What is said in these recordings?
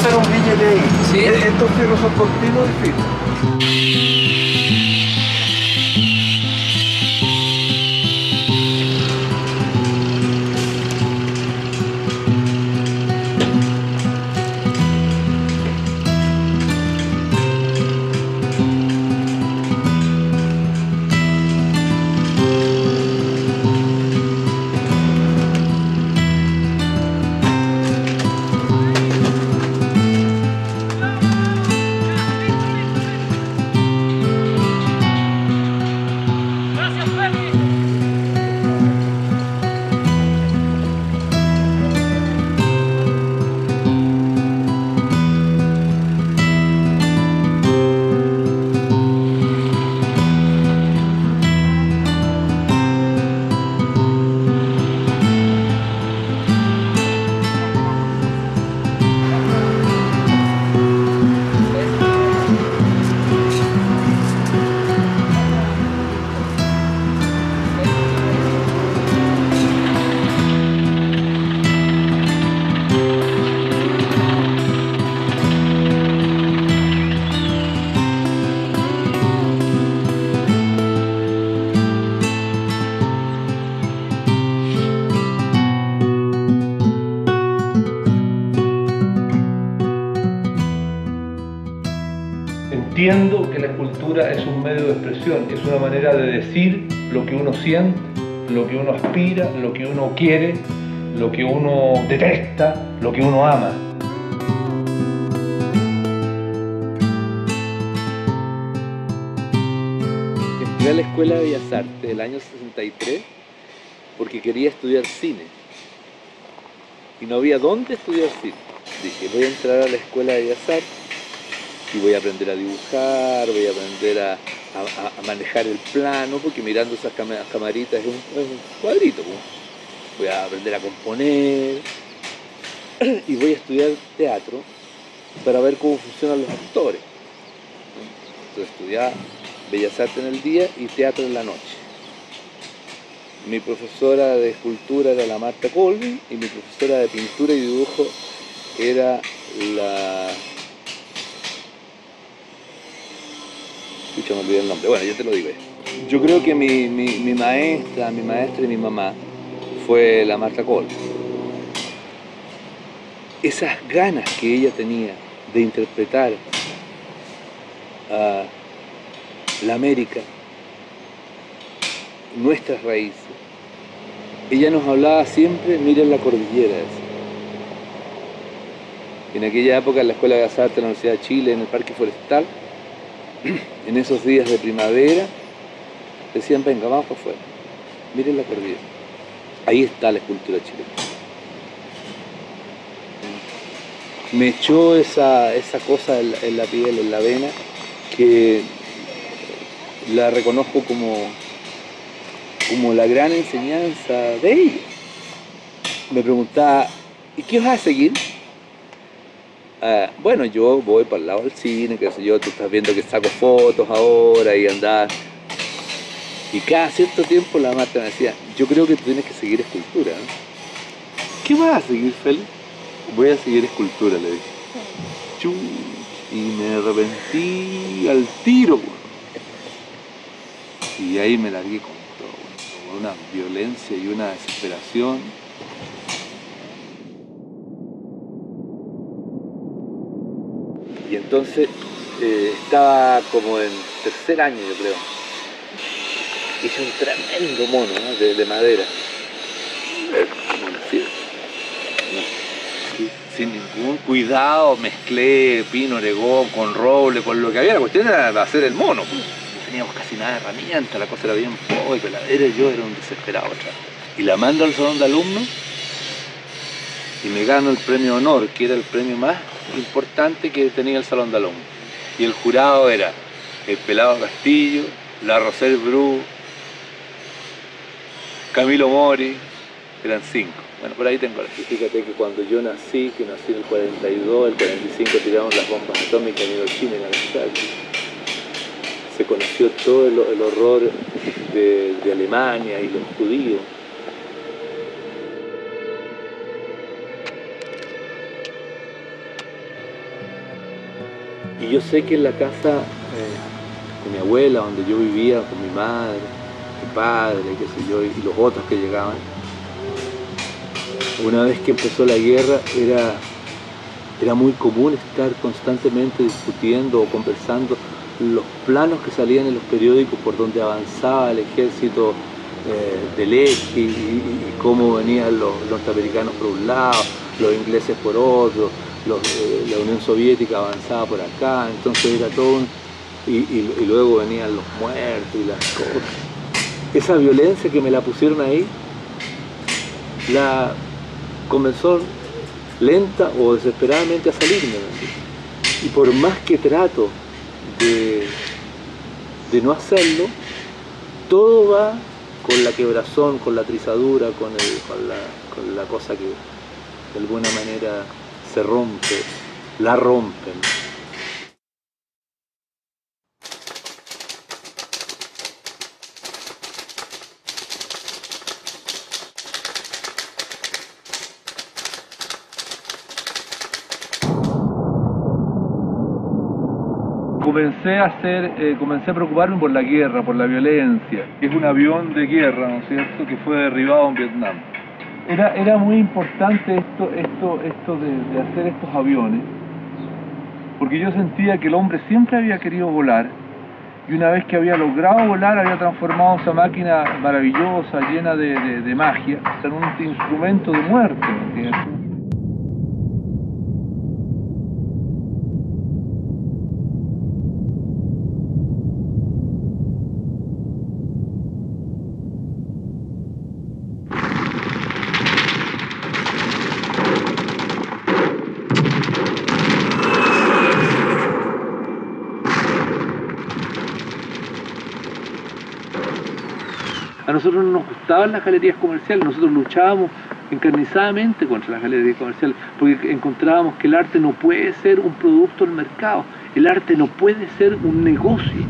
hacer un billete ahí. ¿Sí? Estos fierros son continuos y fijos. Entiendo que la escultura es un medio de expresión, es una manera de decir lo que uno siente, lo que uno aspira, lo que uno quiere, lo que uno detesta, lo que uno ama. Entré a la Escuela de Bellas Artes el año 63 porque quería estudiar cine y no había dónde estudiar cine. Dije, voy a entrar a la Escuela de Bellas Artes y voy a aprender a dibujar, voy a aprender a manejar el plano, porque mirando esas camaritas es un cuadrito. Voy a aprender a componer y voy a estudiar teatro para ver cómo funcionan los actores. Entonces estudiaba Bellas Artes en el día y teatro en la noche. Mi profesora de escultura era la Marta Colvin y mi profesora de pintura y dibujo era la... Escucha, me olvidé el nombre. Bueno, yo te lo digo. Yo creo que mi maestra y mi mamá fue la Marta Colvin. Esas ganas que ella tenía de interpretar a la América, nuestras raíces. Ella nos hablaba siempre, miren la cordillera. En aquella época en la Escuela de Bellas Artes de la Universidad de Chile, en el Parque Forestal, en esos días de primavera, decían, venga, vamos para afuera, miren la cordillera. Ahí está la escultura chilena. Me echó esa cosa en la piel, en la vena, que la reconozco como la gran enseñanza de ella. Me preguntaba, ¿y qué vas a seguir? Bueno, yo voy para el lado del cine, qué sé yo, tú estás viendo que saco fotos ahora y andar. Y cada cierto tiempo la Marta me decía, yo creo que tú tienes que seguir escultura, ¿no? ¿Qué vas a seguir, Félix? Voy a seguir escultura, le dije. Y me arrepentí al tiro, bueno. Y ahí me largué con todo, con una violencia y una desesperación. Y entonces estaba como en tercer año, yo creo. Hice un tremendo mono, ¿no? de madera. Sin ningún cuidado mezclé pino, oregón con roble, con lo que había. La cuestión era hacer el mono. Pues. No teníamos casi nada de herramientas, la cosa era bien pobre, yo era un desesperado. Y la mando al salón de alumnos y me gano el premio honor, que era el premio más importante que tenía el salón de alumnos. Y el jurado era el Pelado Castillo, la Rosel Bru, Camilo Mori, eran 5. Bueno, por ahí tengo la... Fíjate que cuando yo nací, que nací en el 42, el 45 tiraron las bombas atómicas en Hiroshima y Nagasaki. Se conoció todo el horror de Alemania y los judíos. Y yo sé que en la casa con mi abuela, donde yo vivía, con mi madre, mi padre, qué sé yo, y los otros que llegaban, una vez que empezó la guerra era muy común estar constantemente discutiendo o conversando los planos que salían en los periódicos por donde avanzaba el ejército del eje y cómo venían los norteamericanos por un lado, los ingleses por otro, la Unión Soviética avanzaba por acá, entonces era todo y luego venían los muertos y las cosas. Esa violencia que me la pusieron ahí, la comenzó lenta o desesperadamente a salirme. Y por más que trato de no hacerlo, todo va con la quebrazón, con la trizadura, con la cosa que de alguna manera se rompe, la rompen. Comencé a preocuparme por la guerra, por la violencia. Es un avión de guerra, ¿no es cierto?, que fue derribado en Vietnam. Era muy importante esto de hacer estos aviones, porque yo sentía que el hombre siempre había querido volar, y una vez que había logrado volar, había transformado esa máquina maravillosa, llena de magia, en un instrumento de muerte, ¿me entiendes? A nosotros no nos gustaban las galerías comerciales, nosotros luchábamos encarnizadamente contra las galerías comerciales, porque encontrábamos que el arte no puede ser un producto del mercado, el arte no puede ser un negocio.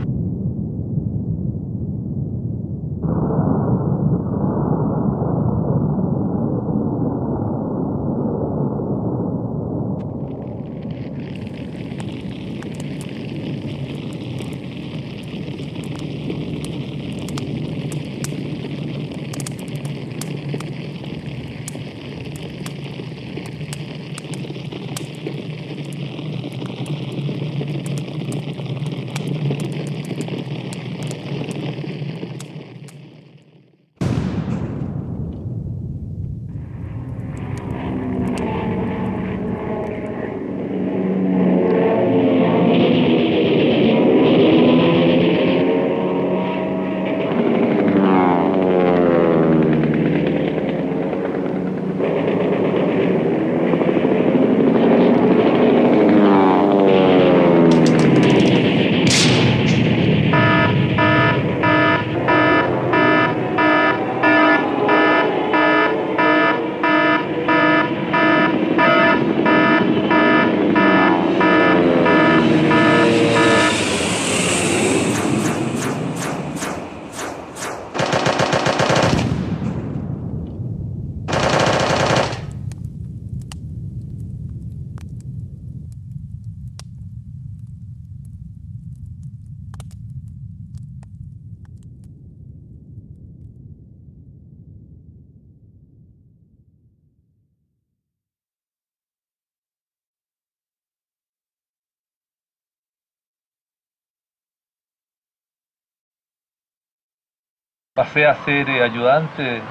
Pasé a ser ayudante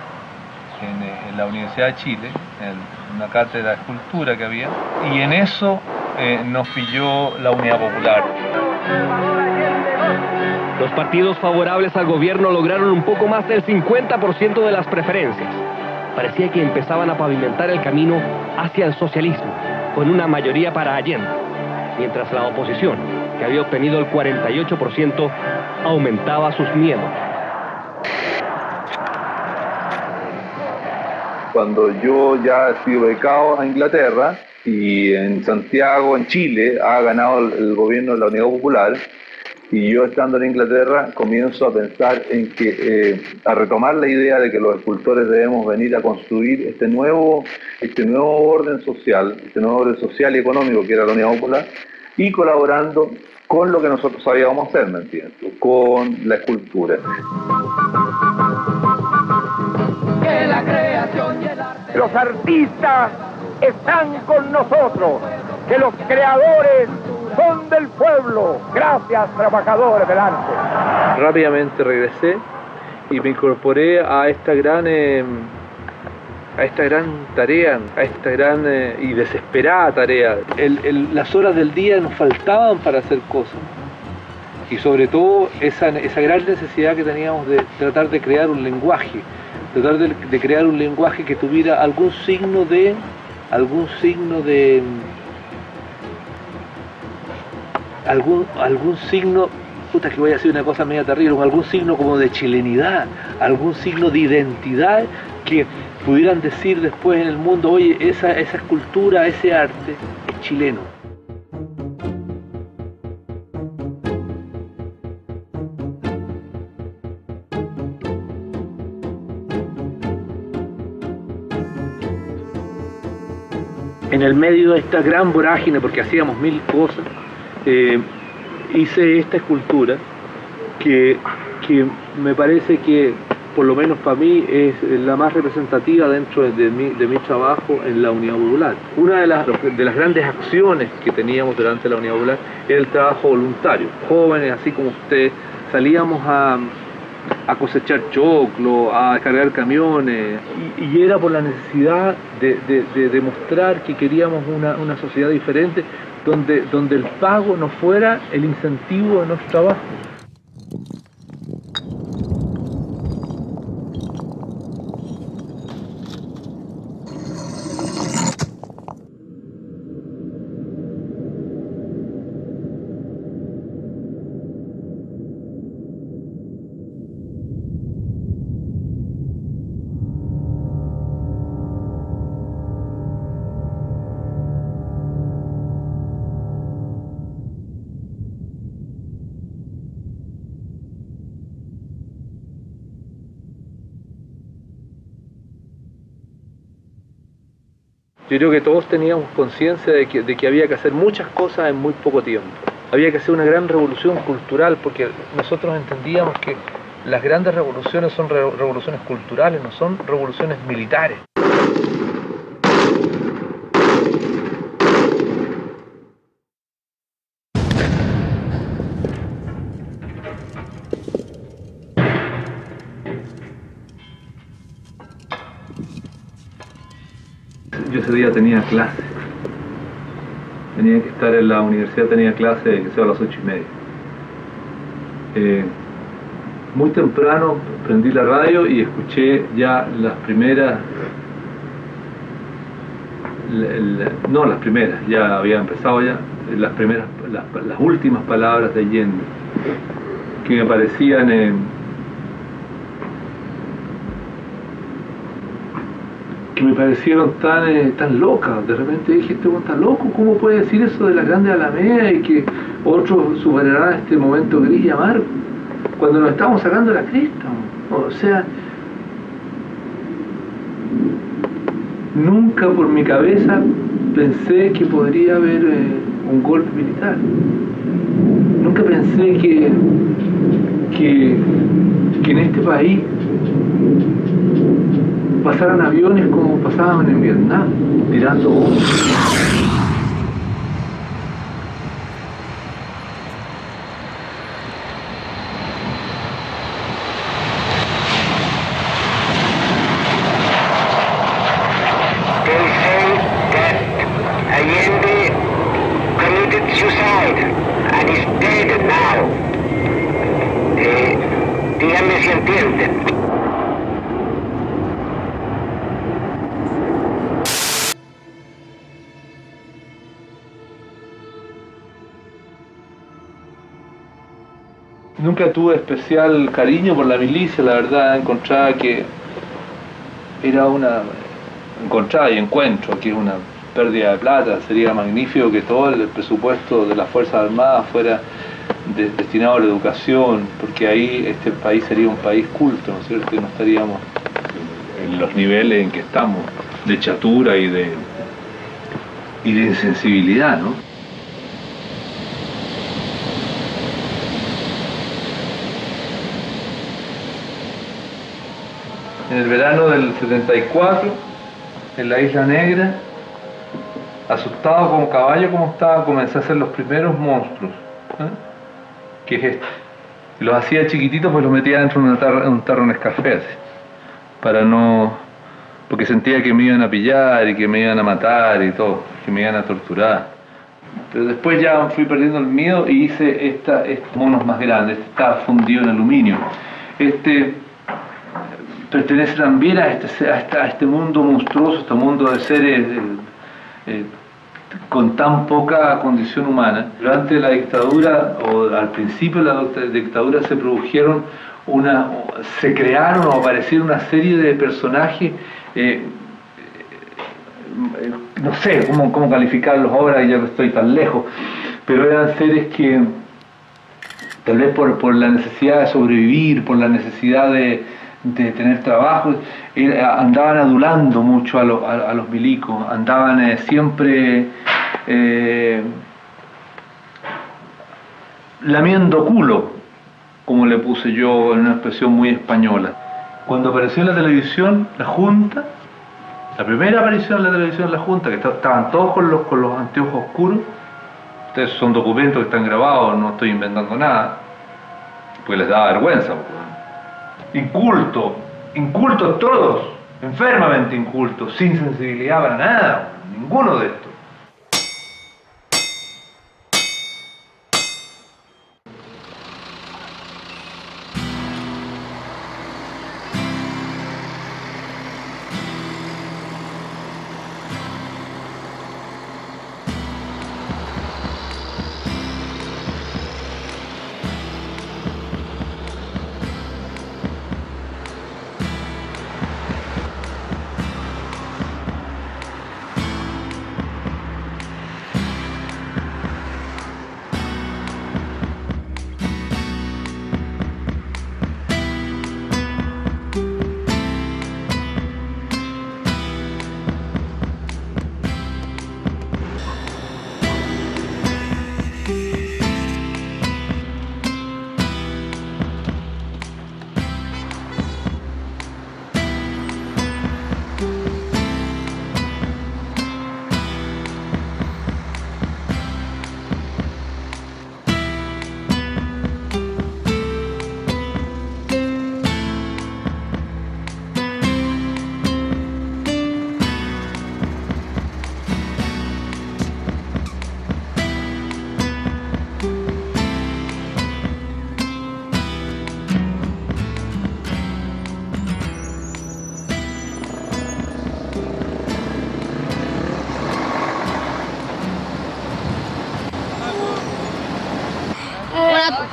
en la Universidad de Chile, en una cátedra de escultura que había, y en eso nos pilló la Unidad Popular. Los partidos favorables al gobierno lograron un poco más del 50% de las preferencias. Parecía que empezaban a pavimentar el camino hacia el socialismo, con una mayoría para Allende, mientras la oposición, que había obtenido el 48%, aumentaba sus miedos. Cuando yo ya he sido becado a Inglaterra y en Santiago, en Chile, ha ganado el gobierno de la Unidad Popular, y yo estando en Inglaterra comienzo a pensar en que, a retomar la idea de que los escultores debemos venir a construir este nuevo orden social y económico que era la Unidad Popular, y colaborando con lo que nosotros sabíamos hacer, ¿me entiendes? Con la escultura. Los artistas están con nosotros, que los creadores son del pueblo. Gracias, trabajadores del arte. Rápidamente regresé y me incorporé a esta gran tarea, a esta gran y desesperada tarea. Las horas del día nos faltaban para hacer cosas. Y sobre todo esa gran necesidad que teníamos de tratar de crear un lenguaje, de crear un lenguaje que tuviera algún signo de, puta, que voy a decir una cosa media terrible, algún signo como de chilenidad, algún signo de identidad que pudieran decir después en el mundo, oye, esa escultura, ese arte es chileno. En el medio de esta gran vorágine, porque hacíamos mil cosas, hice esta escultura que me parece que, por lo menos para mí, es la más representativa dentro de mi trabajo en la Unidad Popular. Una de las grandes acciones que teníamos durante la Unidad Popular era el trabajo voluntario. Jóvenes, así como usted, salíamos a cosechar choclo, a cargar camiones, y era por la necesidad de demostrar que queríamos una sociedad diferente, donde el pago no fuera el incentivo de nuestro trabajo. Yo creo que todos teníamos conciencia de que había que hacer muchas cosas en muy poco tiempo. Había que hacer una gran revolución cultural, porque nosotros entendíamos que las grandes revoluciones son revoluciones culturales, no son revoluciones militares. Yo ese día tenía clase, tenía que estar en la universidad, tenía clase que sea a las 8:30. Muy temprano prendí la radio y escuché ya las primeras, no las primeras, ya había empezado ya, las últimas palabras de Allende, que me parecían que me parecieron tan locas. De repente dije, este hombre está loco, ¿cómo puede decir eso de las grandes alamedas y que otros superarán este momento gris y amargo cuando nos estamos sacando la cresta? O sea, nunca por mi cabeza pensé que podría haber un golpe militar. Nunca pensé que en este país pasaran aviones como pasaban en Vietnam, tirando bombas. They say that Allende committed suicide and is dead now. Díganme si entienden. Nunca tuve especial cariño por la milicia, la verdad. Encontraba que era encontraba y encuentro que es una pérdida de plata. Sería magnífico que todo el presupuesto de las Fuerzas Armadas fuera destinado a la educación, porque ahí este país sería un país culto, ¿no es cierto? Y no estaríamos en los niveles en que estamos, de chatura y de insensibilidad, ¿no? en el verano del 74, en la Isla Negra, asustado como caballo como estaba, comencé a hacer los primeros monstruos, que es este. Y los hacía chiquititos, pues los metía dentro de un tarro Nescafé, así, para no... porque sentía que me iban a pillar y que me iban a matar y todo, que me iban a torturar. Pero después ya fui perdiendo el miedo y hice estos monos más grandes. Este estaba fundido en aluminio. Este pertenece también a este mundo monstruoso, este mundo de seres con tan poca condición humana. Durante la dictadura, o al principio de la dictadura, se crearon o aparecieron una serie de personajes, no sé cómo calificarlos ahora, ya que estoy tan lejos, pero eran seres que, tal vez por la necesidad de sobrevivir, por la necesidad de tener trabajo, andaban adulando mucho a los milicos, andaban siempre lamiendo culo, como le puse yo en una expresión muy española. Cuando apareció en la televisión la Junta, la primera aparición en la televisión de la Junta, que estaban todos con los anteojos oscuros, ustedes son documentos que están grabados, no estoy inventando nada, porque les daba vergüenza. Incultos todos, enfermamente incultos, sin sensibilidad para nada, ninguno de estos.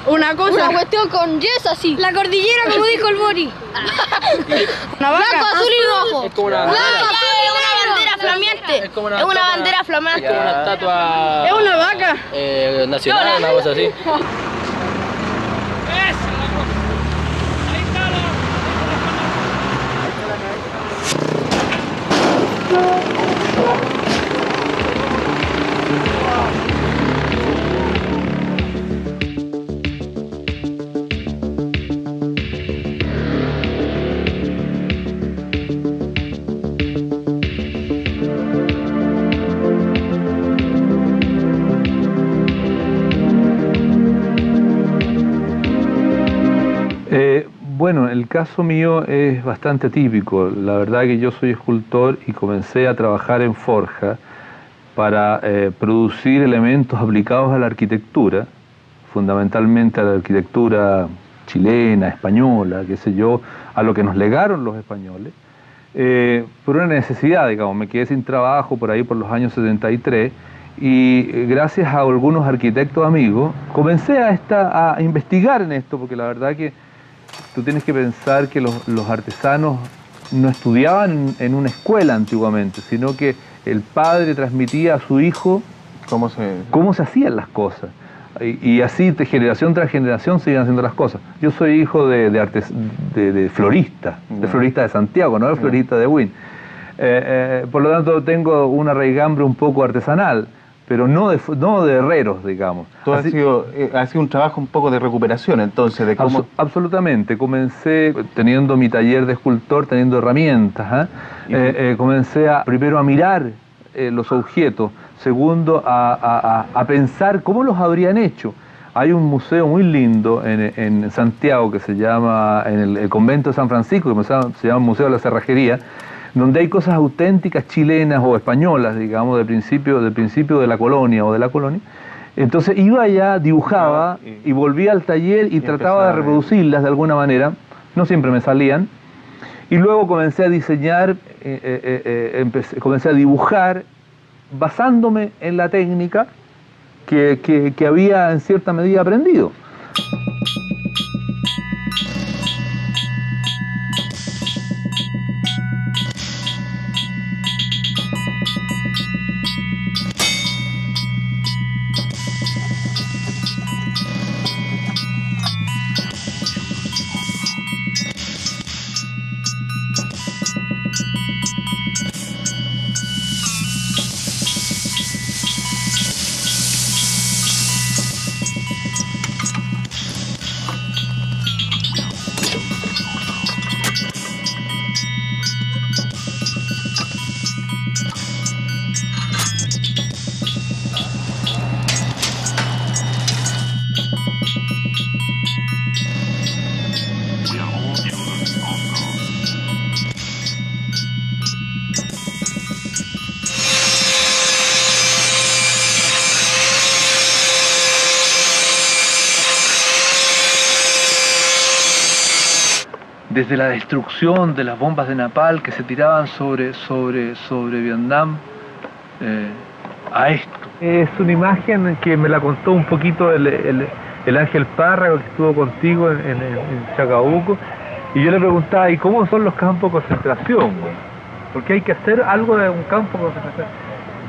Una cuestión con yes así. La cordillera, como dijo el Bori. Una vaca. Blanco, azul y rojo. Es como una bandera. Es una bandera flameante. Es una bandera flameante. Es como una estatua. Es una vaca. Nacional, una cosa así. Bueno, el caso mío es bastante típico. La verdad que yo soy escultor y comencé a trabajar en forja para producir elementos aplicados a la arquitectura, fundamentalmente a la arquitectura chilena, española, qué sé yo, a lo que nos legaron los españoles, por una necesidad, digamos. Me quedé sin trabajo por ahí por los años 73 y gracias a algunos arquitectos amigos comencé a investigar en esto, porque la verdad que tú tienes que pensar que los artesanos no estudiaban en una escuela antiguamente, sino que el padre transmitía a su hijo cómo se hacían las cosas. Y así, de generación tras generación, se iban haciendo las cosas. Yo soy hijo de florista, de florista de Santiago, no de florista de Buin. Por lo tanto, tengo una raigambre un poco artesanal. pero no de herreros, digamos. Todo ha sido un trabajo un poco de recuperación, entonces, de cómo... Absolutamente. Comencé teniendo mi taller de escultor, teniendo herramientas. Comencé primero a mirar los objetos, segundo a pensar cómo los habrían hecho. Hay un museo muy lindo en Santiago que se llama, en el convento de San Francisco, que se llama Museo de la Cerrajería, donde hay cosas auténticas chilenas o españolas, digamos, del principio de la colonia o de la colonia. Entonces iba allá, dibujaba y volvía al taller y trataba de reproducirlas de alguna manera. No siempre me salían. Y luego comencé a diseñar, comencé a dibujar basándome en la técnica que había en cierta medida aprendido. Desde la destrucción de las bombas de napalm que se tiraban sobre Vietnam a esto. Es una imagen que me la contó un poquito el Ángel Párrago, que estuvo contigo en Chacabuco, y yo le preguntaba, ¿y cómo son los campos de concentración? Porque hay que hacer algo de un campo de concentración.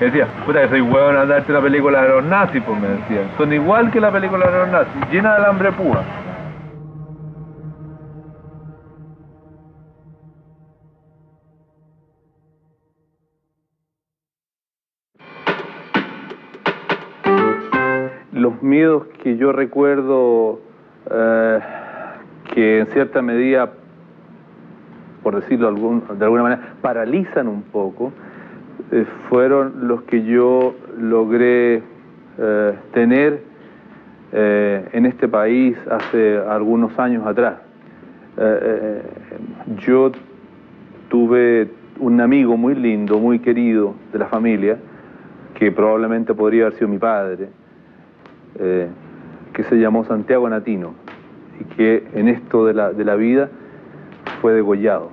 Me decía, puta que soy huevón a darte la película de los nazis, pues me decían. Son igual que la película de los nazis, llena de alambre púa. Los miedos que yo recuerdo que en cierta medida, por decirlo de alguna manera, paralizan un poco, fueron los que yo logré tener en este país hace algunos años atrás. Yo tuve un amigo muy lindo, muy querido de la familia, que probablemente podría haber sido mi padre, que se llamó Santiago Natino, y que en esto de la vida fue degollado.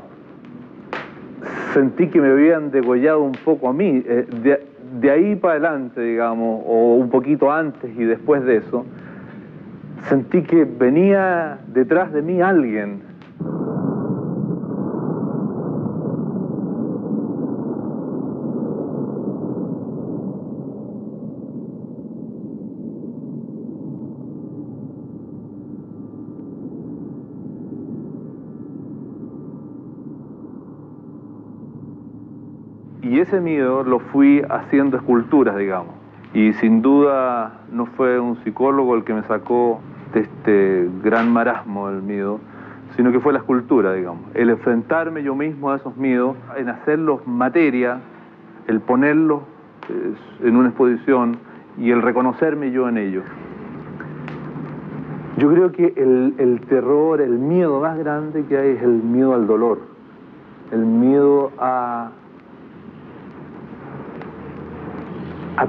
Sentí que me habían degollado un poco a mí, de ahí para adelante, digamos, o un poquito antes y después de eso, sentí que venía detrás de mí alguien. Y ese miedo lo fui haciendo esculturas, digamos. Y sin duda no fue un psicólogo el que me sacó de este gran marasmo del miedo, sino que fue la escultura, digamos. El enfrentarme yo mismo a esos miedos, en hacerlos materia, el ponerlos en una exposición y el reconocerme yo en ellos. Yo creo que el terror, el miedo más grande que hay es el miedo al dolor, el miedo a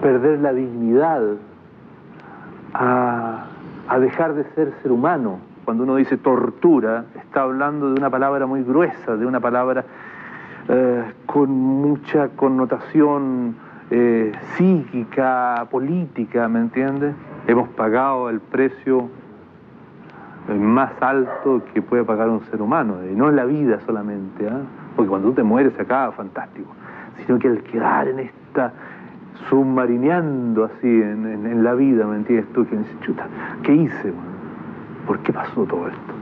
perder la dignidad, a dejar de ser ser humano. Cuando uno dice tortura, está hablando de una palabra muy gruesa, de una palabra con mucha connotación psíquica, política, ¿me entiendes? Hemos pagado el precio más alto que puede pagar un ser humano, y no en la vida solamente, porque cuando tú te mueres se acaba, fantástico, sino que el quedar en esta submarineando así en la vida, ¿me entiendes tú? Que dices, chuta, ¿qué hice, man? ¿Por qué pasó todo esto?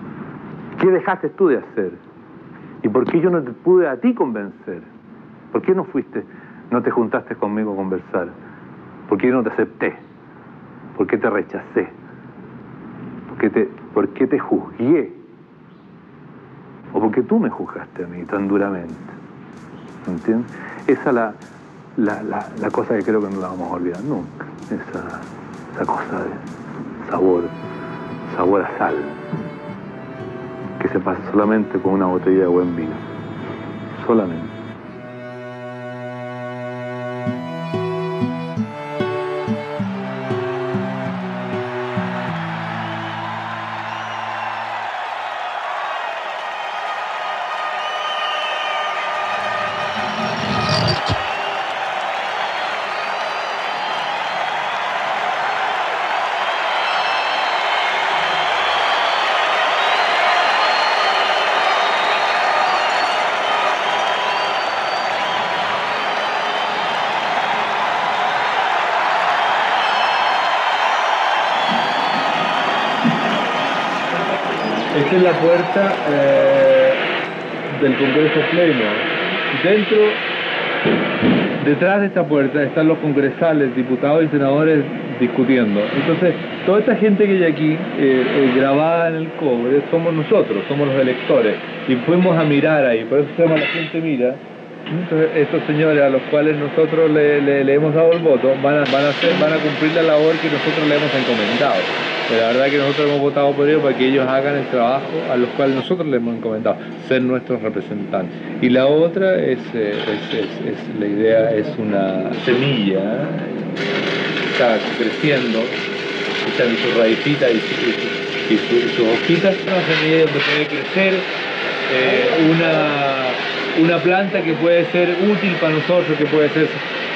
¿Qué dejaste tú de hacer? ¿Y por qué yo no te pude a ti convencer? ¿Por qué no te juntaste conmigo a conversar? ¿Por qué no te acepté? ¿Por qué te rechacé? ¿Por qué te juzgué? ¿O por qué tú me juzgaste a mí tan duramente? ¿Entiendes? Esa es la cosa que creo que no la vamos a olvidar nunca. Esa cosa de sabor a sal, que se pasa solamente con una botella de buen vino. Solamente. Esta es la puerta del Congreso Pleno. Detrás de esta puerta están los congresales, diputados y senadores discutiendo. Entonces, toda esta gente que hay aquí, grabada en el cobre, somos nosotros, somos los electores. Y fuimos a mirar ahí, por eso se llama La Gente Mira. Entonces, estos señores a los cuales nosotros le hemos dado el voto van a cumplir la labor que nosotros le hemos encomendado. Pero la verdad que nosotros hemos votado por ellos para que ellos hagan el trabajo a los cuales nosotros les hemos encomendado, ser nuestros representantes. Y la otra la idea es una semilla que está creciendo, está en su raicita y sus hojitas. Una semilla donde puede crecer una planta que puede ser útil para nosotros, que puede ser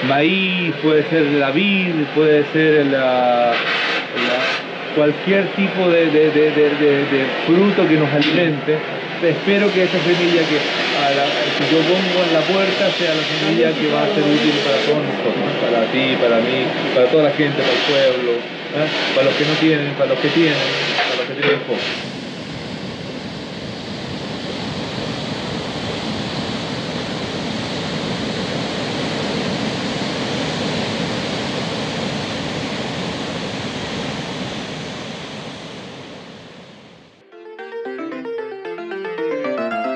maíz, puede ser la vid, puede ser cualquier tipo de fruto que nos alimente. Espero que esa semilla que yo pongo en la puerta sea la semilla que va a ser útil para todos nosotros, para ti, para mí, para toda la gente, para el pueblo, para los que no tienen, para los que tienen, para los que tienen poco.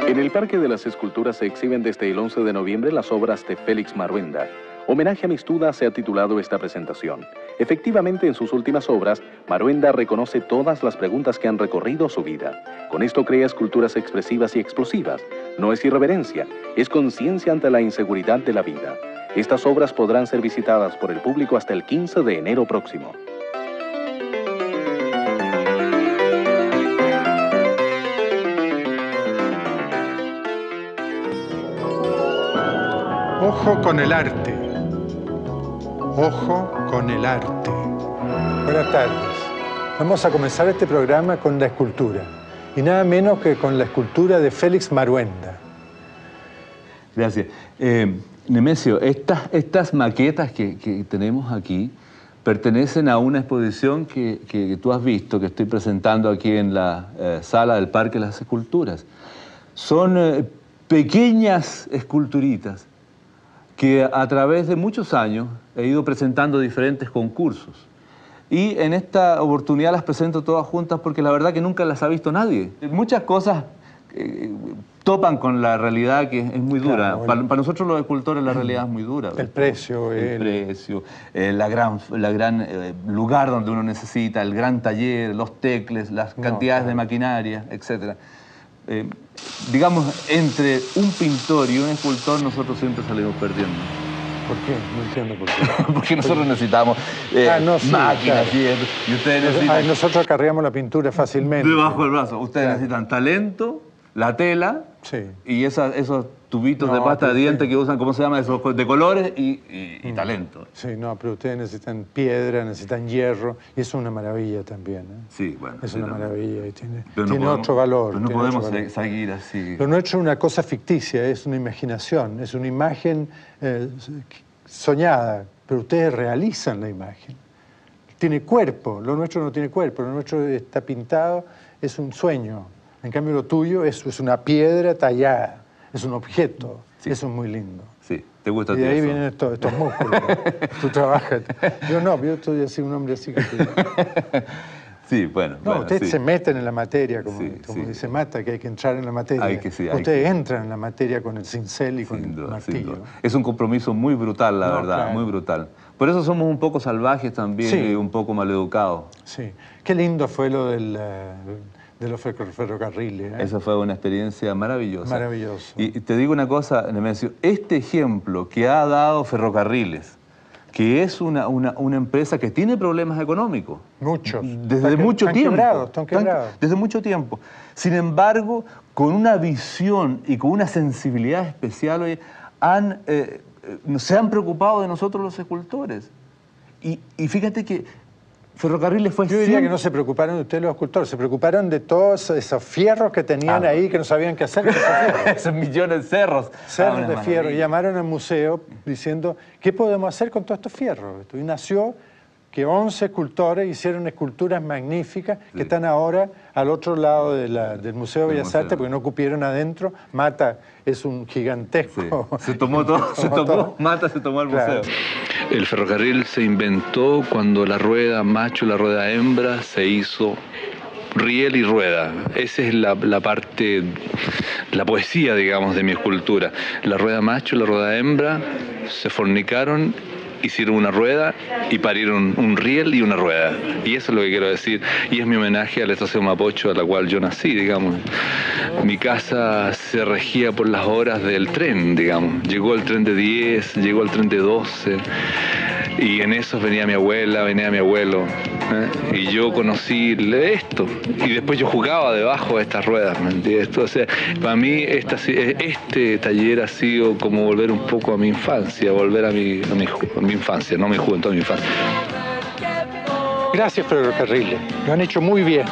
En el Parque de las Esculturas se exhiben desde el 11 de noviembre las obras de Félix Maruenda. Homenaje a Mistuda se ha titulado esta presentación. Efectivamente, en sus últimas obras, Maruenda reconoce todas las preguntas que han recorrido su vida. Con esto crea esculturas expresivas y explosivas. No es irreverencia, es conciencia ante la inseguridad de la vida. Estas obras podrán ser visitadas por el público hasta el 15 de enero próximo. Ojo con el arte. Ojo con el arte. Buenas tardes. Vamos a comenzar este programa con la escultura. Y nada menos que con la escultura de Félix Maruenda. Gracias. Nemesio, estas maquetas que tenemos aquí pertenecen a una exposición que tú has visto, que estoy presentando aquí en la sala del Parque de las Esculturas. Son pequeñas esculturitas que a través de muchos años he ido presentando diferentes concursos. Y en esta oportunidad las presento todas juntas porque la verdad que nunca las ha visto nadie. Muchas cosas topan con la realidad que es muy dura. Claro, para nosotros los escultores la realidad es muy dura. El precio. El precio, la gran lugar donde uno necesita, el gran taller, los tecles, las cantidades de maquinaria, etc. Digamos, entre un pintor y un escultor nosotros siempre salimos perdiendo. ¿Por qué? No entiendo por qué. Porque nosotros necesitamos máquinas, y ustedes necesitan... Nosotros acarreamos la pintura fácilmente. Debajo del brazo. Ustedes necesitan talento, la tela, y esos tubitos de pasta de dientes que usan, ¿cómo se llama? Esos de colores y talento. Sí, no, pero ustedes necesitan piedra, necesitan hierro, y eso es una maravilla también. Sí, bueno. Es una maravilla y tiene no otro valor. Pero no podemos seguir así. Lo nuestro es una cosa ficticia, es una imaginación, es una imagen soñada, pero ustedes realizan la imagen. Tiene cuerpo, lo nuestro no tiene cuerpo, lo nuestro está pintado, es un sueño. En cambio lo tuyo es una piedra tallada, es un objeto, eso es muy lindo. Sí, ¿Te gusta Y de ahí eso? vienen estos músculos. Tú trabajas. Yo no, yo estoy así, un hombre así que tú. Sí, bueno. No, bueno, ustedes sí. se meten en la materia, como Sí. dice Mata, que hay que entrar en la materia. Hay que, sí, hay ustedes entran en la materia con el cincel y con el Sin martillo. duda. Es un compromiso muy brutal, la No, verdad, claro. muy brutal. Por eso somos un poco salvajes también Sí. y un poco maleducados. Sí. Qué lindo fue lo de los ferrocarriles. ¿eh? Esa fue una experiencia maravillosa. Maravilloso. Y te digo una cosa, Nemesio, este ejemplo que ha dado Ferrocarriles, que es una empresa que tiene problemas económicos. Muchos. Desde mucho tiempo. Están quebrados. Desde mucho tiempo. Sin embargo, con una visión y con una sensibilidad especial, oye, se han preocupado de nosotros los escultores. Y fíjate que Ferrocarriles fue Yo diría que no se preocuparon de ustedes los escultores, se preocuparon de todos esos fierros que tenían ahí que no sabían qué hacer con esos fierros. Esos millones de cerros. Cerros de fierro. Y llamaron al museo diciendo, ¿qué podemos hacer con todos estos fierros? Y nació que 11 escultores hicieron esculturas magníficas que están ahora al otro lado del Museo de Bellas Artes porque no cupieron adentro. Mata es un gigantesco. Sí. Se tomó todo, Mata se tomó el museo. El ferrocarril se inventó cuando la rueda macho y la rueda hembra se hizo riel y rueda. Esa es la parte, la poesía, digamos, de mi escultura. La rueda macho y la rueda hembra se fornicaron, hicieron una rueda y parieron un riel y una rueda. Y eso es lo que quiero decir. Y es mi homenaje a la estación Mapocho, a la cual yo nací, digamos. Mi casa se regía por las horas del tren, digamos. Llegó el tren de 10, llegó el tren de 12. Y en esos venía mi abuela, venía mi abuelo. Y yo conocí esto. Y después yo jugaba debajo de estas ruedas, ¿me entiendes? O sea, para mí este taller ha sido como volver un poco a mi infancia, volver a mi infancia, no mi juventud, a mi infancia. Gracias, Ferrocarriles. Lo han hecho muy bien.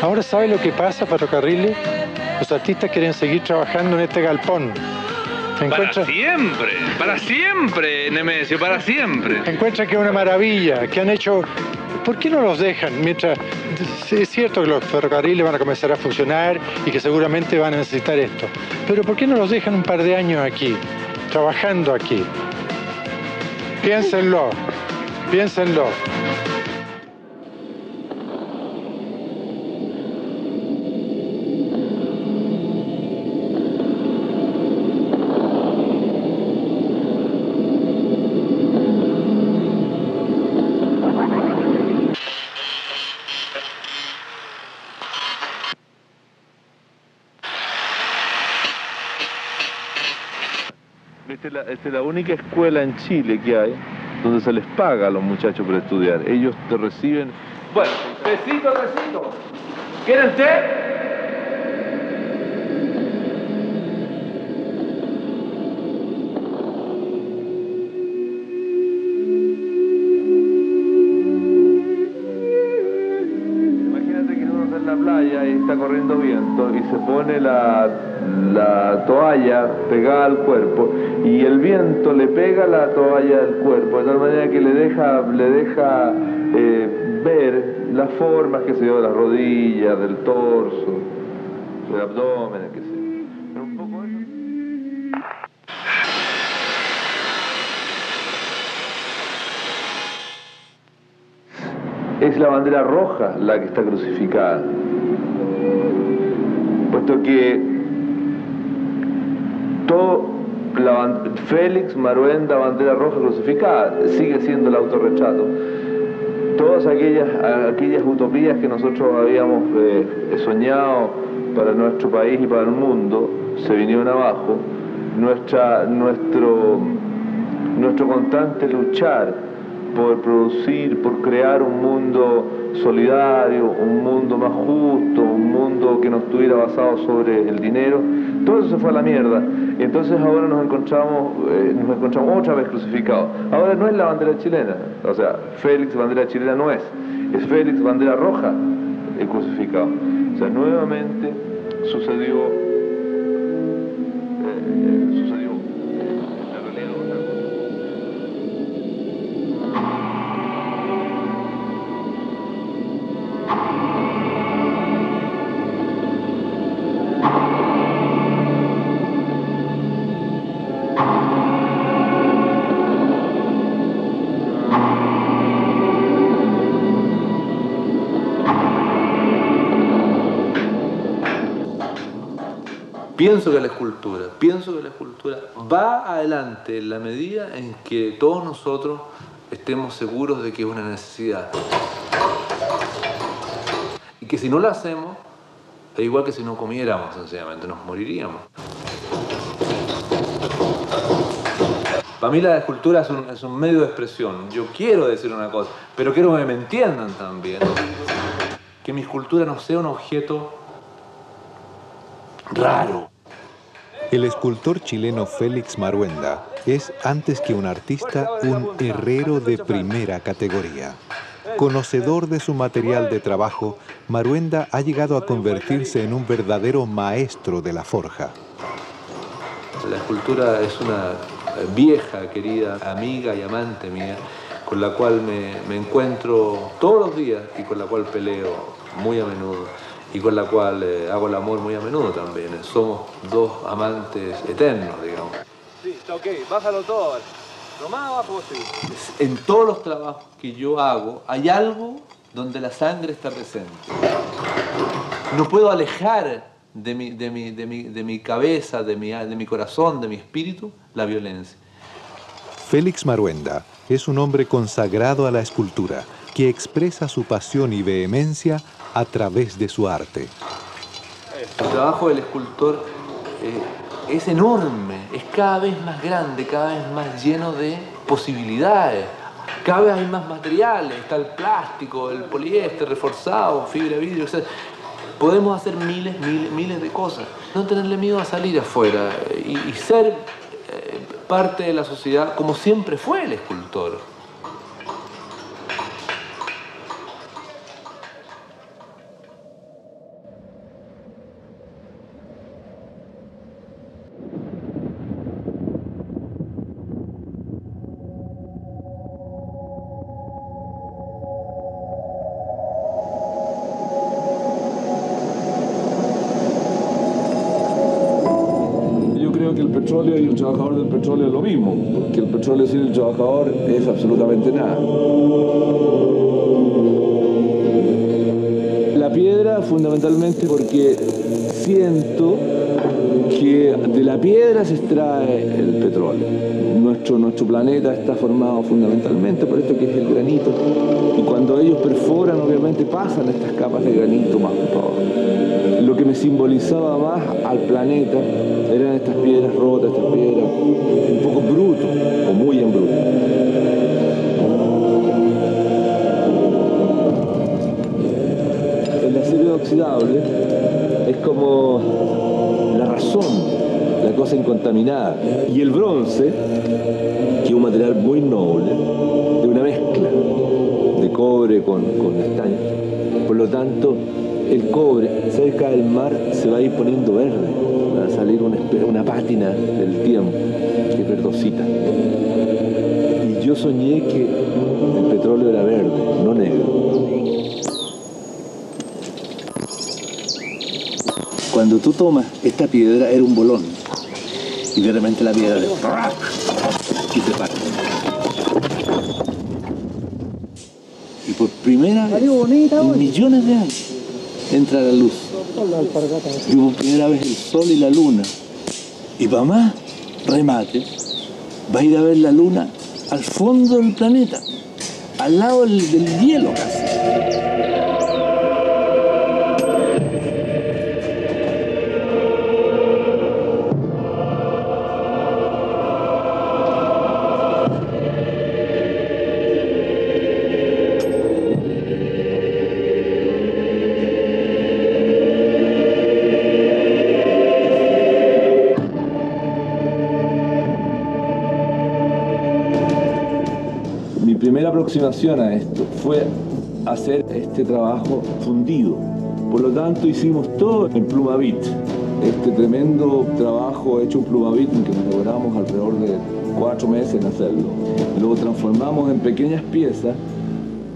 Ahora, ¿sabe lo que pasa, Ferrocarriles? Los artistas quieren seguir trabajando en este galpón. Para siempre, Nemesio, para siempre. Encuentran que es una maravilla, que han hecho... ¿Por qué no los dejan? Mientras es cierto que los ferrocarriles van a comenzar a funcionar y que seguramente van a necesitar esto, pero ¿por qué no los dejan un par de años aquí, trabajando aquí? Piénsenlo, piénsenlo. Esta es la única escuela en Chile que hay donde se les paga a los muchachos por estudiar. Ellos te reciben... Bueno, tecito. ¿Quieren té? Y está corriendo viento y se pone la toalla pegada al cuerpo y el viento le pega la toalla al cuerpo de tal manera que le deja ver las formas, que se dio de las rodillas, del torso, del abdomen, que se... Pero un poco eso. Es la bandera roja la que está crucificada, puesto que Félix Maruenda, bandera roja crucificada, sigue siendo el autorretrato. Todas aquellas utopías que nosotros habíamos soñado para nuestro país y para el mundo se vinieron abajo. Nuestro constante luchar por producir, por crear un mundo solidario, un mundo más justo, un mundo que no estuviera basado sobre el dinero, todo eso se fue a la mierda. Y entonces ahora nos encontramos otra vez crucificados. Ahora no es la bandera chilena, o sea, Félix bandera chilena no es Félix bandera roja el crucificado. O sea, nuevamente sucedió en realidad otra cosa. Pienso que la escultura va adelante en la medida en que todos nosotros estemos seguros de que es una necesidad. Y que si no la hacemos, es igual que si no comiéramos, sencillamente, nos moriríamos. Para mí la escultura es un medio de expresión. Yo quiero decir una cosa, pero quiero que me entiendan también. Que mi escultura no sea un objeto raro. El escultor chileno Félix Maruenda es, antes que un artista, un herrero de primera categoría. Conocedor de su material de trabajo, Maruenda ha llegado a convertirse en un verdadero maestro de la forja. La escultura es una vieja, querida amiga y amante mía, con la cual me encuentro todos los días y con la cual peleo muy a menudo y con la cual hago el amor muy a menudo también. Somos dos amantes eternos, digamos. Sí, está ok, bájalo todo ahora. Lo más abajo posible. En todos los trabajos que yo hago hay algo donde la sangre está presente. No puedo alejar de mi cabeza, de mi corazón, de mi espíritu, la violencia. Félix Maruenda es un hombre consagrado a la escultura, que expresa su pasión y vehemencia a través de su arte. El trabajo del escultor es enorme, es cada vez más grande, cada vez más lleno de posibilidades. Cada vez hay más materiales, está el plástico, el poliéster reforzado, fibra de vidrio, etc. Podemos hacer miles de cosas. No tenerle miedo a salir afuera y ser parte de la sociedad como siempre fue el escultor. Que el petróleo y el trabajador del petróleo es lo mismo, porque el petróleo sin el trabajador es absolutamente nada. La piedra fundamentalmente porque siento que de la piedra se extrae el petróleo. Nuestro planeta está formado fundamentalmente por esto que es el granito, y cuando ellos perforan obviamente pasan estas capas de granito más todo. Lo que me simbolizaba más al planeta eran estas piedras rotas, estas piedras un poco bruto o muy en bruto. El acero inoxidable es como la razón, la cosa incontaminada. Y el bronce, que es un material muy noble, de una mezcla de cobre con estaño. Por lo tanto, el cobre cerca del mar se va a ir poniendo verde, va a salir una pátina del tiempo, que es verdosita. Y yo soñé que el petróleo era verde, no negro. Cuando tú tomas esta piedra, era un bolón, y de repente la piedra de y se parte. Y por primera vez, en millones de años, entra la luz. Y por primera vez el sol y la luna. Y para más remate, va a ir a ver la luna al fondo del planeta, al lado del hielo casi. Mi primera aproximación a esto fue hacer este trabajo fundido. Por lo tanto, hicimos todo en Plumavit. Este tremendo trabajo hecho en Plumavit, en que nos demoramos alrededor de 4 meses en hacerlo. Lo transformamos en pequeñas piezas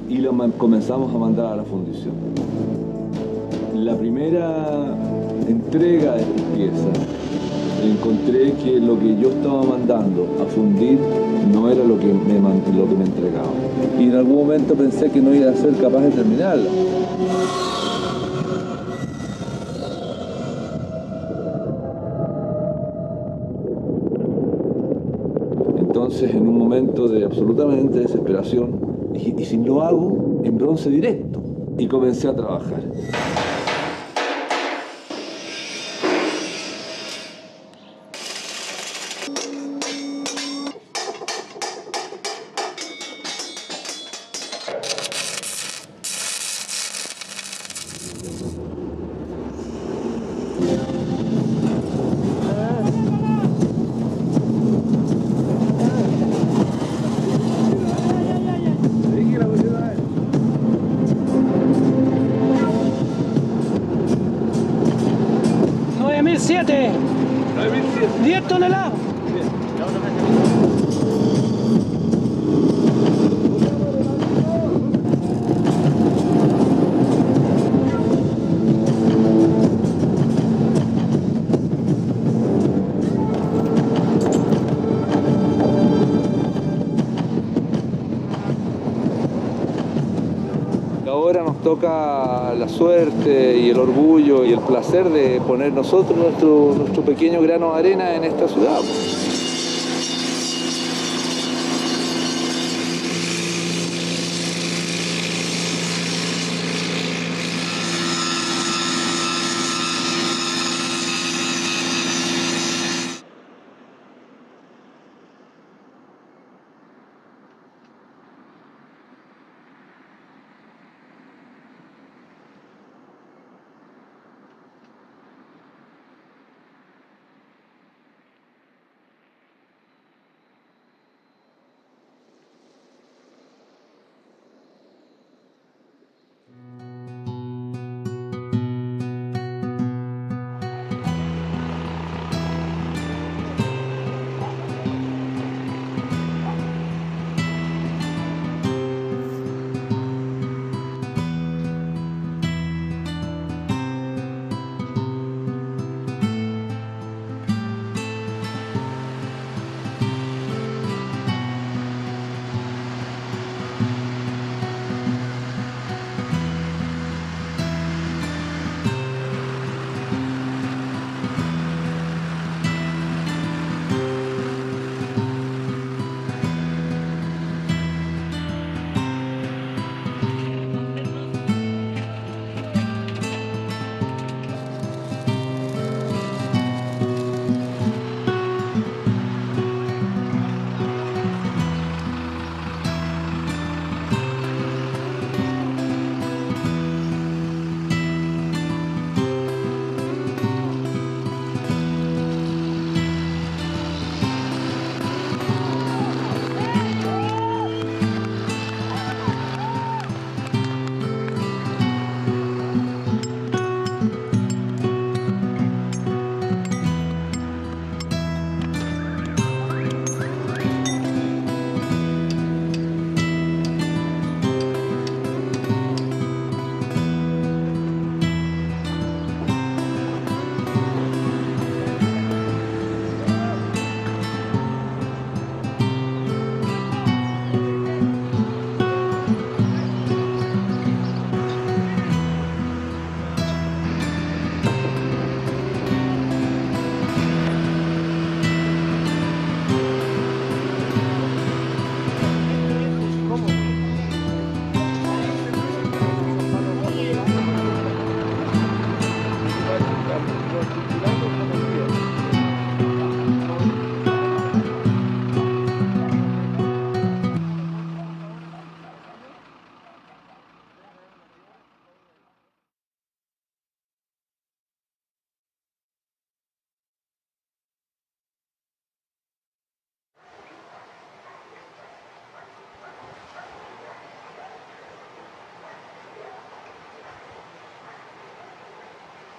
y lo comenzamos a mandar a la fundición. La primera entrega de estas piezas, encontré que lo que yo estaba mandando a fundir no era lo que me entregaba. Y en algún momento pensé que no iba a ser capaz de terminarla. momento de absolutamente desesperación. Y si lo hago en bronce directo. Y comencé a trabajar. ¡9.007! 10 toneladas. Ahora nos toca la suerte y el orgullo y el placer de poner nosotros nuestro pequeño grano de arena en esta ciudad.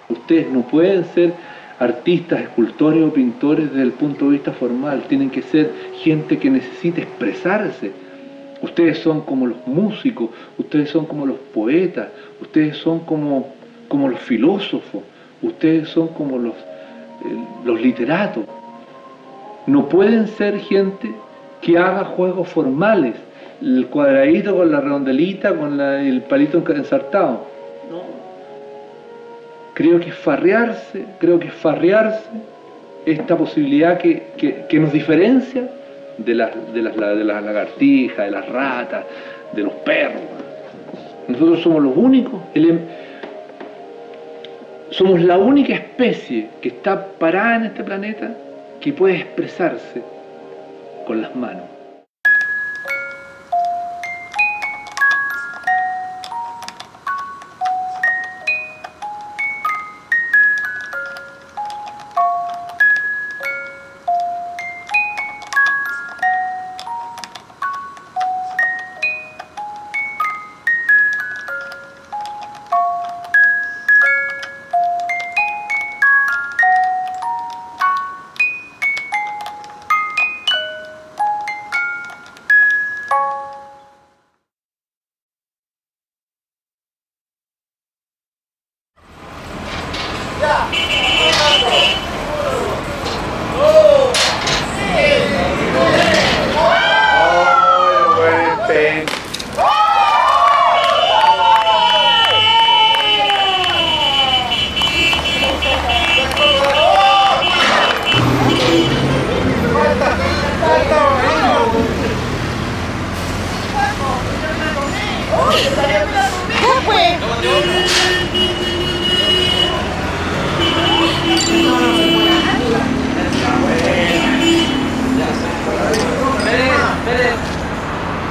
Ustedes no pueden ser artistas, escultores o pintores desde el punto de vista formal, tienen que ser gente que necesite expresarse. Ustedes son como los músicos, ustedes son como los poetas, ustedes son como los filósofos, ustedes son como los literatos. No pueden ser gente que haga juegos formales, el cuadradito con la redondelita, con el palito ensartado. No. Creo que es farrearse esta posibilidad que nos diferencia de las lagartijas, de las ratas, de los perros. Nosotros somos los únicos, somos la única especie que está parada en este planeta que puede expresarse con las manos.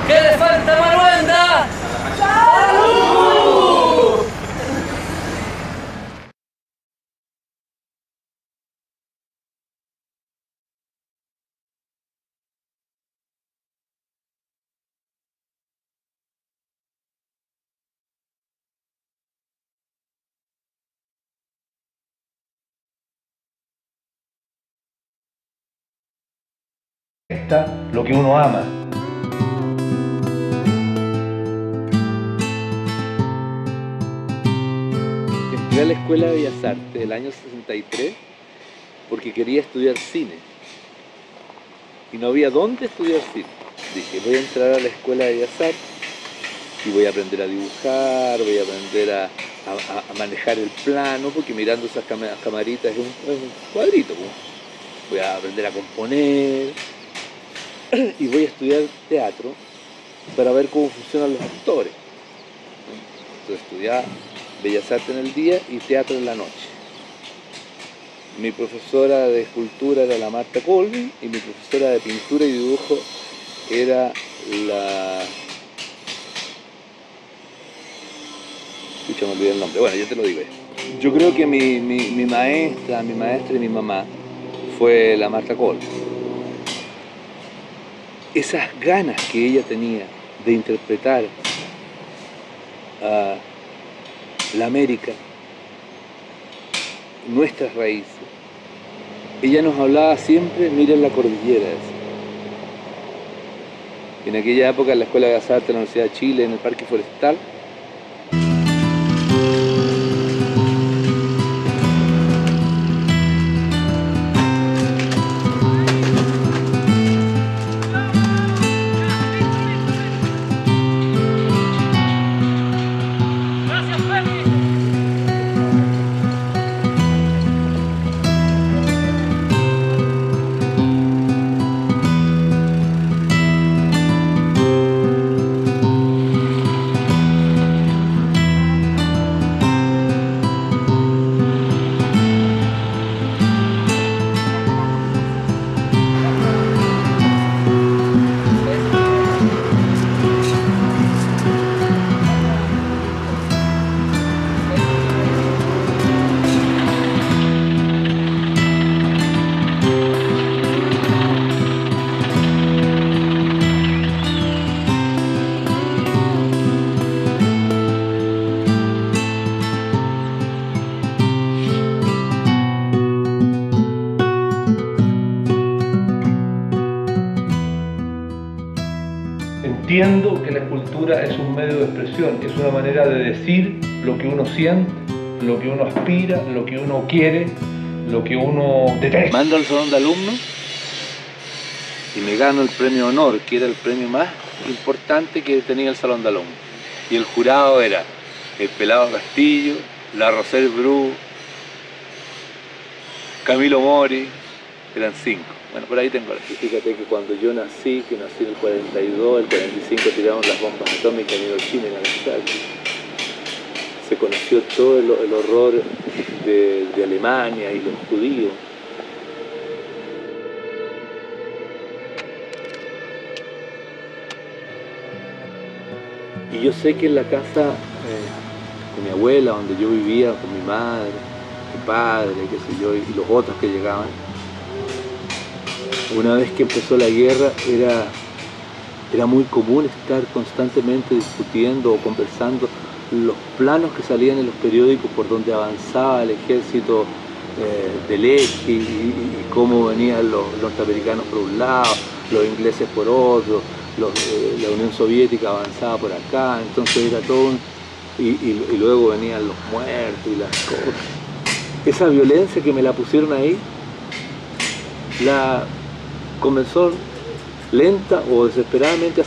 ¿Qué le falta a Maruenda? ¡Salud! Lo que uno ama. Entré a la Escuela de Bellas Artes el año 63 porque quería estudiar cine y no había dónde estudiar cine. Dije, voy a entrar a la Escuela de Bellas Artes y voy a aprender a dibujar, voy a aprender a manejar el plano, porque mirando esas camaritas es un cuadrito, pues. Voy a aprender a componer y voy a estudiar teatro para ver cómo funcionan los actores. Entonces estudiaba Bellas Artes en el día y teatro en la noche. Mi profesora de escultura era la Marta Colvin y mi profesora de pintura y dibujo era la... Escucha, me olvidé el nombre. Bueno, yo te lo digo. Yo creo que mi maestra y mi mamá fue la Marta Colvin. Esas ganas que ella tenía de interpretar a la América, nuestras raíces. Ella nos hablaba siempre, miren la cordillera. En aquella época en la Escuela de Bellas Artes de la Universidad de Chile, en el Parque Forestal, entiendo que la escultura es un medio de expresión, es una manera de decir lo que uno siente, lo que uno aspira, lo que uno quiere, lo que uno detesta. Mando al salón de alumnos y me gano el premio honor, que era el premio más importante que tenía el salón de alumnos. Y el jurado era el Pelado Castillo, la Rosel Bru, Camilo Mori, eran 5. Bueno, por ahí tengo. Fíjate que cuando yo nací, que nací en el 42, el 45 tiraron las bombas atómicas en Hiroshima y Nagasaki. Se conoció todo el horror de Alemania y los judíos. Y yo sé que en la casa con mi abuela, donde yo vivía, con mi madre, mi padre, qué sé yo, y los otros que llegaban, una vez que empezó la guerra era muy común estar constantemente discutiendo o conversando los planos que salían en los periódicos por donde avanzaba el ejército del eje y cómo venían los norteamericanos por un lado, los ingleses por otro, la Unión Soviética avanzaba por acá, entonces era todo y luego venían los muertos y las cosas. Esa violencia que me la pusieron ahí, la comenzó lenta o desesperadamente a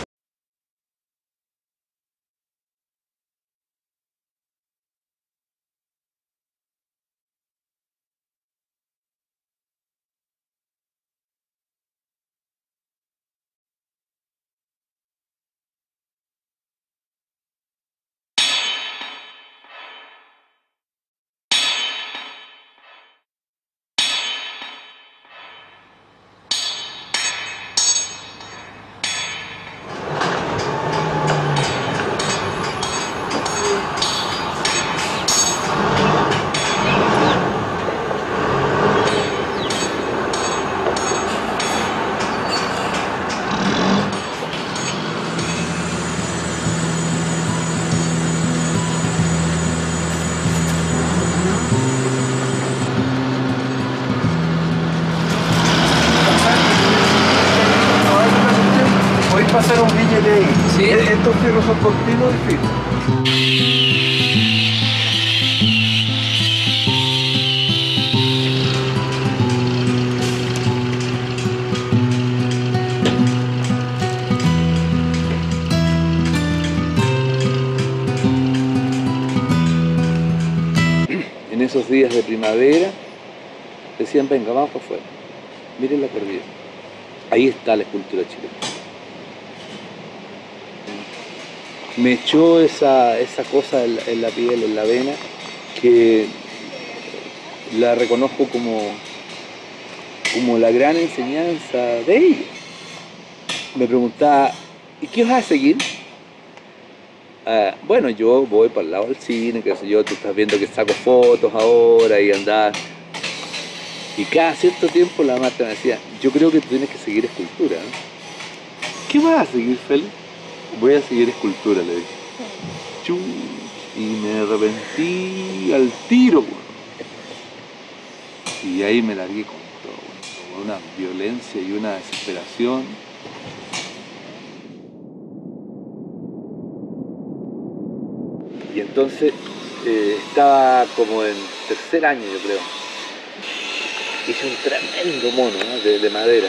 pasar un billete ahí. ¿Sí? Estos fierros son continuos y firmes. En esos días de primavera decían, venga, vamos para afuera, miren la cordillera. Ahí está la escultura chilena. Me echó esa cosa en la piel, en la vena, que la reconozco como la gran enseñanza de ellos. Me preguntaba, ¿y qué vas a seguir? Bueno, yo voy para el lado del cine, qué sé yo, tú estás viendo que saco fotos ahora y andar. Y cada cierto tiempo la Marta me decía, yo creo que tú tienes que seguir escultura, ¿no? ¿Qué vas a seguir, Félix? Voy a seguir escultura, le dije. Chu, y me arrepentí al tiro, y ahí me largué con todo, con una violencia y una desesperación. Y entonces estaba como en tercer año, yo creo. Hice un tremendo mono, ¿no? de madera.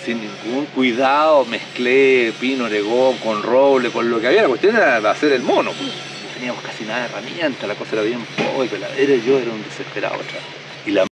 Sin ningún cuidado mezclé pino, oregón, con roble, con lo que había. La cuestión era hacer el mono. Pues. No teníamos casi nada de herramientas, la cosa era bien pobre, yo era un desesperado. Y la